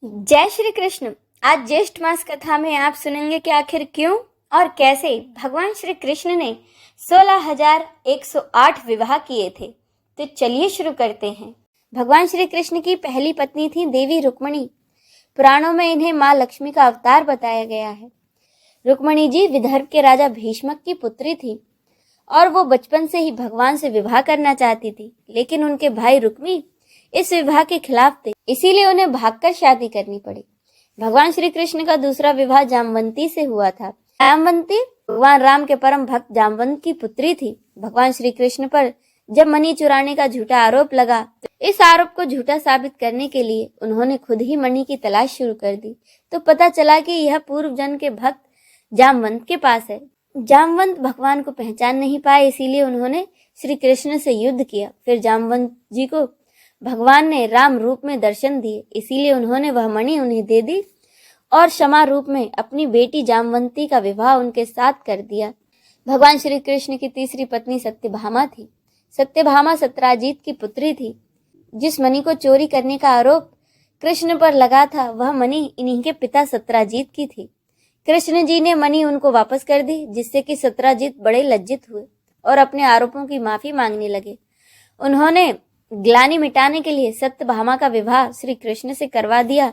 जय श्री कृष्ण। आज ज्येष्ठ मास कथा में आप सुनेंगे कि आखिर क्यों और कैसे भगवान श्री कृष्ण ने 16,108 विवाह किए थे। तो चलिए शुरू करते हैं। भगवान श्री कृष्ण की पहली पत्नी थी देवी रुक्मिणी। पुराणों में इन्हें माँ लक्ष्मी का अवतार बताया गया है। रुक्मिणी जी विदर्भ के राजा भीष्मक की पुत्री थी और वो बचपन से ही भगवान से विवाह करना चाहती थी, लेकिन उनके भाई रुक्मी इस विवाह के खिलाफ थे, इसीलिए उन्हें भागकर शादी करनी पड़ी। भगवान श्री कृष्ण का दूसरा विवाह जामवंती से हुआ था। जामवंती भगवान राम के परम भक्त जामवंत की पुत्री थी। भगवान श्री कृष्ण पर जब मणि चुराने का झूठा आरोप लगा तो इस आरोप को झूठा साबित करने के लिए उन्होंने खुद ही मणि की तलाश शुरू कर दी। तो पता चला कि यह पूर्व जन्म के भक्त जामवंत के पास है। जामवंत भगवान को पहचान नहीं पाए, इसीलिए उन्होंने श्री कृष्ण से युद्ध किया। फिर जामवंत जी को भगवान ने राम रूप में दर्शन दिए, इसीलिए उन्होंने वह मणि उन्हें दे दी और क्षमा रूप में अपनी बेटी जामवंती का विवाह उनके साथ कर दिया। भगवान श्री कृष्ण की तीसरी पत्नी सत्यभामा थी। सत्यभामा सत्राजीत की पुत्री थी। जिस मणि को चोरी करने का आरोप कृष्ण पर लगा था, वह मणि इन्हीं के पिता सत्राजीत की थी। कृष्ण जी ने मणि उनको वापस कर दी, जिससे कि सत्राजीत बड़े लज्जित हुए और अपने आरोपों की माफी मांगने लगे। उन्होंने ग्लानि मिटाने के लिए सत्यभामा का विवाह श्री कृष्ण से करवा दिया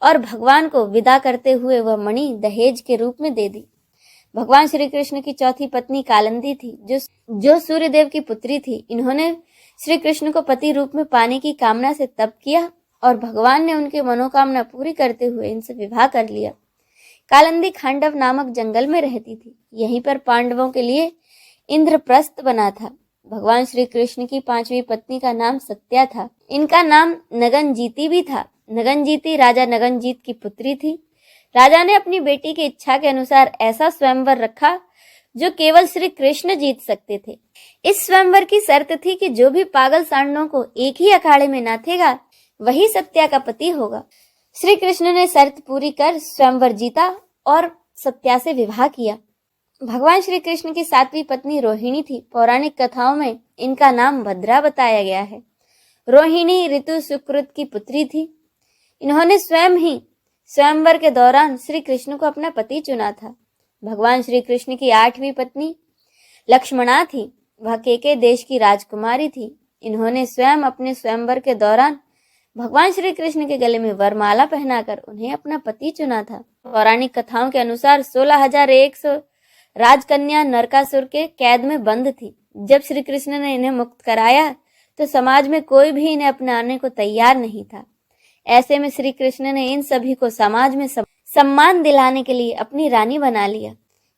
और भगवान को विदा करते हुए वह मणि दहेज के रूप में दे दी। भगवान श्री कृष्ण की चौथी पत्नी कालिंदी थी, जो सूर्यदेव की पुत्री थी। इन्होंने श्री कृष्ण को पति रूप में पाने की कामना से तप किया और भगवान ने उनकी मनोकामना पूरी करते हुए इनसे विवाह कर लिया। कालिंदी खांडव नामक जंगल में रहती थी। यहीं पर पांडवों के लिए इंद्रप्रस्थ बना था। भगवान श्री कृष्ण की पांचवी पत्नी का नाम सत्या था। इनका नाम नगनजीती भी था। नगनजीती राजा नगनजीत की पुत्री थी। राजा ने अपनी बेटी की इच्छा के अनुसार ऐसा स्वयंवर रखा जो केवल श्री कृष्ण जीत सकते थे। इस स्वयंवर की शर्त थी कि जो भी पागल सांडों को एक ही अखाड़े में नाथेगा वही सत्या का पति होगा। श्री कृष्ण ने शर्त पूरी कर स्वयंवर जीता और सत्या से विवाह किया। भगवान श्री कृष्ण की सातवीं पत्नी रोहिणी थी। पौराणिक कथाओं में इनका नाम भद्रा बताया गया है। रोहिणी ऋतु सुकृत की पुत्री थी। इन्होंने स्वयं ही स्वयंवर के दौरान श्री कृष्ण को अपना पति चुना था। भगवान श्री कृष्ण की आठवीं पत्नी लक्ष्मणा थी। वह केके देश की राजकुमारी थी। इन्होंने स्वयं अपने स्वयंवर के दौरान भगवान श्री कृष्ण के गले में वरमाला पहनाकर उन्हें अपना पति चुना था। पौराणिक कथाओं के अनुसार 16,100 राजकन्या नरकासुर के कैद में बंद थी। जब श्री कृष्ण ने इन्हें मुक्त कराया तो समाज में कोई भी इन्हें अपनाने को तैयार नहीं था। ऐसे में श्री कृष्ण ने इन सभी को समाज में सम्मान दिलाने के लिए अपनी रानी बना लिया।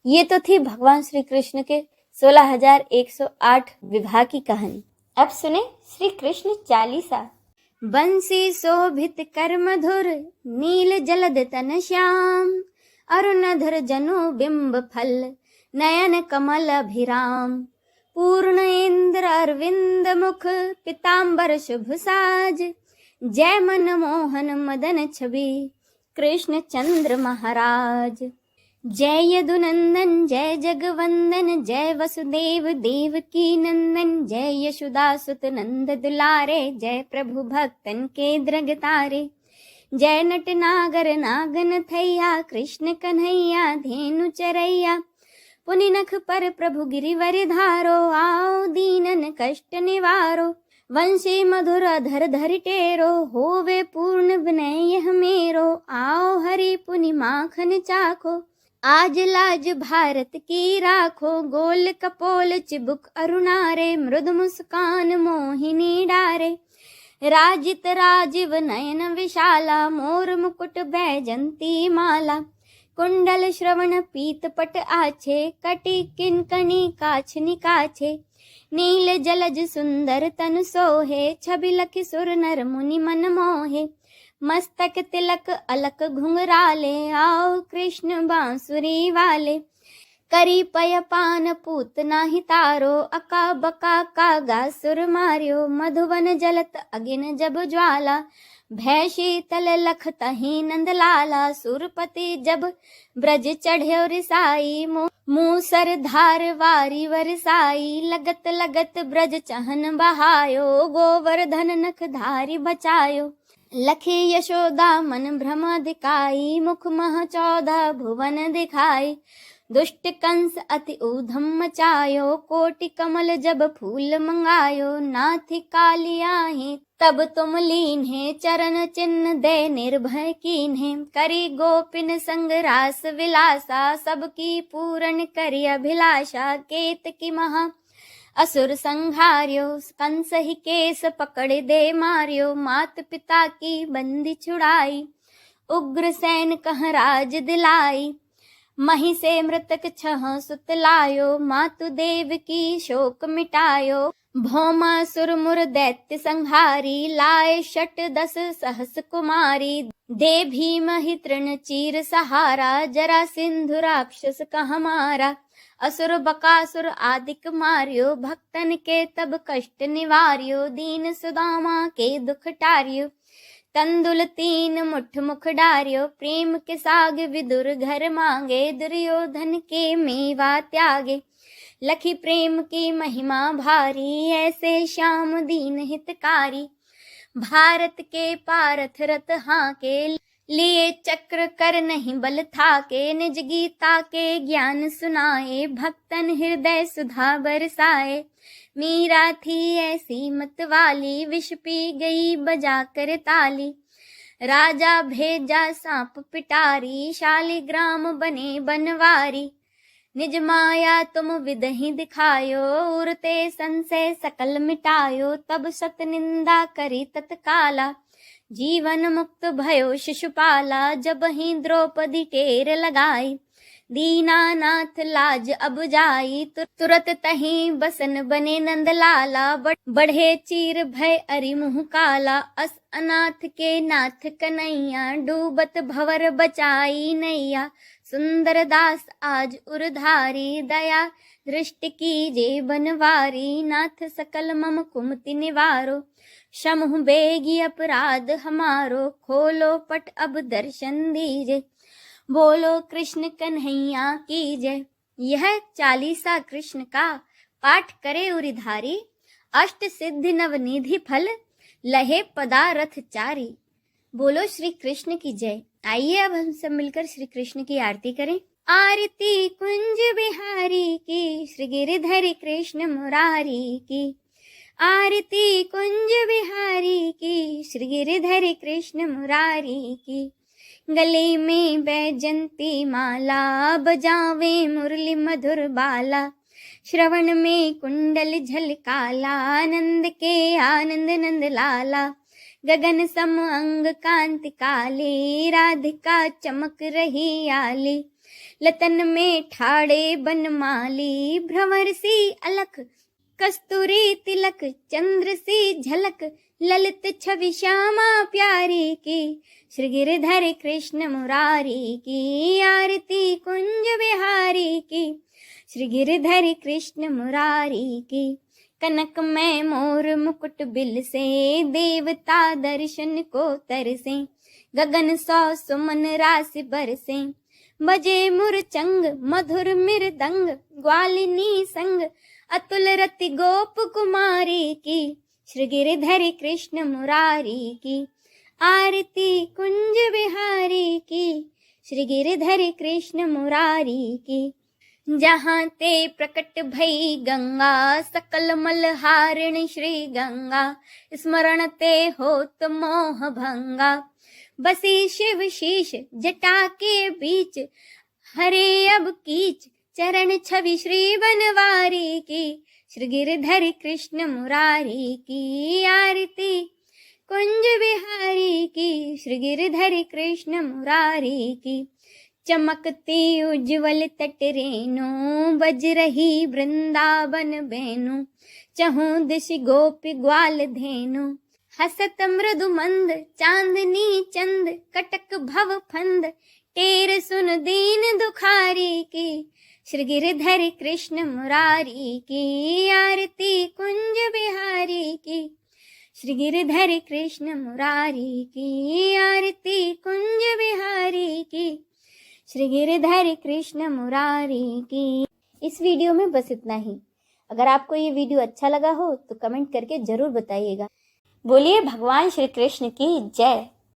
ये तो थी भगवान श्री कृष्ण के 16,108 विवाह की कहानी। अब सुने श्री कृष्ण चालीसा। बंसी शोभित कर मधुर नील जलद तन श्याम, अरुणधर जनु बिंब फल नयन कमल अभिराम, पूर्ण इंद्र अरविंद मुख पीतांबर शुभ साज, जय मन मोहन मदन छवि कृष्ण चंद्र महाराज। जय यदुनंदन जय जगवंदन, जय वसुदेव देव की नंदन, जय यशोदा सुत नंद दुलारे, जय प्रभु भक्तन के द्रग तारे, जय नट नागर नागन थैया कृष्ण कन्हैया धेनु चरैया, पुनि नख पर प्रभु गिरिवर धारो, आओ दीनन कष्ट निवारो, वंशी मधुर अधर धरि टेरो, होवे पूर्ण विनय यह मेरो, आओ हरि पुनि माखन चाखो, आज लाज भारत की राखो, गोल कपोल चिबुक अरुणारे, मृदु मुस्कान मोहिनी डारे, राजित राजीव नयन विशाला, मोर मुकुट बैजंती माला, कुंडल श्रवण पीत पट आछे, कटी किंकणी काछ निकाछे, नील जलज सुंदर तनु सोहे, छबि लखि सुर नर मुनि मन मोहे, मस्तक तिलक अलक घुंघराले, आओ कृष्ण बांसुरी वाले, करी पय पान पूत नाही तारो, अका बका कागा सुर मार्यो, मधुवन जलत अगिन जब ज्वाला, भय शीतल लख तही नंद लाला, सुरपति जब ब्रज चढ़्यो रिसाई, मूसर धार वारी वरसाई, लगत लगत ब्रज चहन बहायो, गोवर्धन नख धारी बचायो, लखी यशोदा मन भ्रम दिखाई, मुख मह 14 भुवन दिखाई। दुष्ट कंस अति ऊधम मचायो, कोटि कमल जब फूल मंगायो। नाथी कालियाही तब तुम लीन्हे, चरण चिन्ह दे निर्भय कीन्हे। करी गोपिन संग रास विलासा, सबकी पूरन करी अभिलाषा। केतकी महा असुर संहार्यो, कंस ही केस पकड़ दे मार्यो। मात पिता की बंदी छुड़ाई, उग्र सैन कह राज दिलाई। मही से मृतक 6 सुत लायो, मातु देव की शोक मिटायो। भौमासुर मुर दैत्य संहारी, लाए 10 सहस कुमारी। दे भीम ही तृण चीर सहारा, जरा सिंधु राक्षस कह मारा। असुर बकासुर आदिक मार्यो, भक्तन के तब कष्ट निवार्यो। दीन सुदामा के दुख टार्यो, तंदुल 3 मुठ मुख डार्यो। प्रेम के साग विदुर घर मांगे, दुर्योधन के मेवा त्यागे। लखी प्रेम की महिमा भारी, ऐसे श्याम दीन हितकारी। भारत के पारथ रथ हाके, लिए चक्र कर नहीं बल थाके। निज गीता के ज्ञान सुनाए, भक्तन हृदय सुधा बरसाए। मीरा थी ऐसी मत वाली, विष पी गई बजा कर ताली। राजा भेजा सांप पिटारी, शालिग्राम बने बनवारी। निज माया तुम विदहि दिखायो, उरते संशय सकल मिटायो। तब सत निंदा करी तत्काला, जीवन मुक्त भयो शिशुपाला। जब ही द्रौपदी टेर लगाई, दीनानाथ लाज अब जाई। तुरत तहीं बसन बने नंदलाला, बढ़े चीर भय अरि मुँह काला। अस अनाथ के नाथ कन्हैया, डूबत भवर बचाई नैया। सुंदर दास आज उरधारी, दया दृष्टि कीजे बनवारी। नाथ सकल मम कुमति निवारो, क्षमहु बेगी अपराध हमारो। खोलो पट अब दर्शन दीजे, बोलो कृष्ण कन्हैया की जय। यह 40 कृष्ण का पाठ करे उरिधारी, अष्ट सिद्धि नवनिधि फल लहे पदारथ चारी। बोलो श्री कृष्ण की जय। आइए अब हम सब मिलकर श्री कृष्ण की आरती करें। आरती कुंज बिहारी की, श्री गिरिधर कृष्ण मुरारी की। आरती कुंज बिहारी की, श्री गिरिधर कृष्ण मुरारी की। गले में बैजंती माला, बजावे मुरली मधुर बाला। श्रवण में कुंडल झलकाला, आनंद के आनंद नंद लाला। गगन सम अंग कांति काले, राधिका चमक रही आली। लतन में ठाड़े बनमाली, भ्रमर सी अलख कस्तूरी तिलक। चंद्र सी झलक ललित छवि श्यामा प्यारी की। श्री गिरिधर कृष्ण मुरारी की, आरती कुंज बिहारी की। श्री गिरिधर कृष्ण मुरारी की। कनक में मोर मुकुट बिल से, देवता दर्शन को तरसे। गगन 100 सुमन राशि बरसे, बजे मुरचंग मधुर मृदंग। ग्वालिनी संग अतुल रति गोप कुमारी की। श्री गिरिधर कृष्ण मुरारी की, आरती कुंज बिहारी की। श्री गिरिधर कृष्ण मुरारी की। जहाँ ते प्रकट भई गंगा, सकल मलहारिणी श्री गंगा। स्मरण ते होत मोह भंगा, बसी शिव शीश जटा के बीच। हरे अब कीच चरण छवि श्री बनवारी की। श्री गिरिधर कृष्ण मुरारी की, आरती कुंज बिहारी की। श्री गिरिधर कृष्ण मुरारी की। चमकती उज्ज्वल तट रेणु, बज रही वृंदावन बेनु। चहु दिश गोपी ग्वाल धेनु, हसत मृदु मंद। चांदनी चंद कटक भव फंद, टेर सुन दीन दुखारी की। श्री गिरिधर कृष्ण मुरारी की, आरती कुंज बिहारी की। श्री गिरिधर कृष्ण मुरारी की, आरती कुंज बिहारी की। श्री गिरिधर कृष्ण मुरारी की। इस वीडियो में बस इतना ही। अगर आपको ये वीडियो अच्छा लगा हो तो कमेंट करके जरूर बताइएगा। बोलिए भगवान श्री कृष्ण की जय।